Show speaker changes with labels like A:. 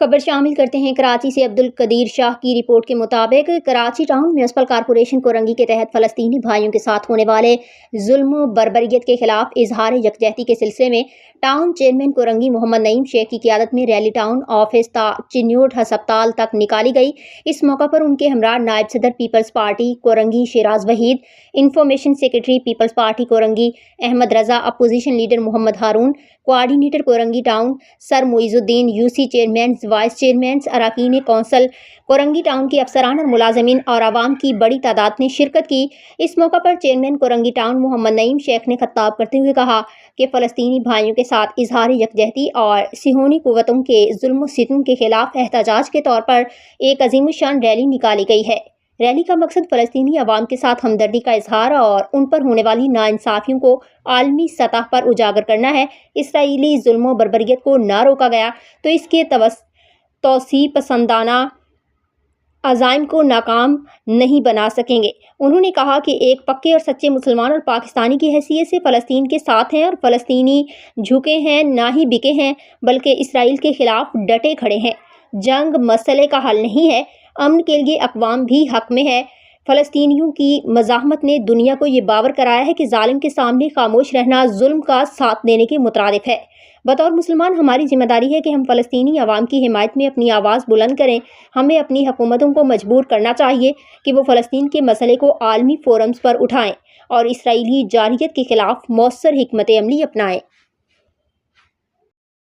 A: خبر شامل کرتے ہیں کراچی سے۔ عبدالقدیر شاہ کی رپورٹ کے مطابق Karachi town municipal corporation Korangi کے تحت فلسطینی بھائیوں کے ساتھ ہونے والے ظلم و بربریت کے خلاف اظہار یکجہتی کے سلسلے میں ٹاؤن چیئرمین کورنگی محمد نعیم شیخ کی قیادت میں ریلی ٹاؤن آفس تا چنیوٹ ہسپتال تک نکالی گئی۔ اس موقع پر ان کے ہمراہ نائب صدر Peoples Party Korangi Shiraz Waheed, information secretary Peoples Party Korangi Ahmed Raza, opposition leader Muhammad Haroon, coordinator Korangi town sir Moiz uddin, UC chairman, vice chairman, اراکین کونسل کورنگی ٹاؤن کے افسران اور ملازمین اور عوام کی بڑی تعداد نے شرکت کی۔ اس موقع پر چیئرمین کورنگی ٹاؤن محمد نعیم شیخ نے خطاب کرتے ہوئے کہا کہ فلسطینی بھائیوں کے ساتھ اظہار یکجہتی اور صہیونی قوتوں کے ظلم و ستم کے خلاف احتجاج کے طور پر ایک عظیم الشان ریلی نکالی گئی ہے۔ ریلی کا مقصد فلسطینی عوام کے ساتھ ہمدردی کا اظہار اور ان پر ہونے والی ناانصافیوں کو عالمی سطح پر اجاگر کرنا ہے۔ اسرائیلی ظلم و بربریت کو نہ روکا گیا تو اس کے توسیع پسندانہ عزائم کو ناکام نہیں بنا سکیں گے۔ انہوں نے کہا کہ ایک پکے اور سچے مسلمان اور پاکستانی کی حیثیت سے فلسطین کے ساتھ ہیں اور فلسطینی جھکے ہیں نہ ہی بکے ہیں، بلکہ اسرائیل کے خلاف ڈٹے کھڑے ہیں۔ جنگ مسئلے کا حل نہیں ہے، امن کے لیے اقوام بھی حق میں ہے۔ فلسطینیوں کی مزاحمت نے دنیا کو یہ باور کرایا ہے کہ ظالم کے سامنے خاموش رہنا ظلم کا ساتھ دینے کے مترادف ہے۔ بطور مسلمان ہماری ذمہ داری ہے کہ ہم فلسطینی عوام کی حمایت میں اپنی آواز بلند کریں۔ ہمیں اپنی حکومتوں کو مجبور کرنا چاہیے کہ وہ فلسطین کے مسئلے کو عالمی فورمز پر اٹھائیں اور اسرائیلی جارحیت کے خلاف مؤثر حکمت عملی اپنائیں۔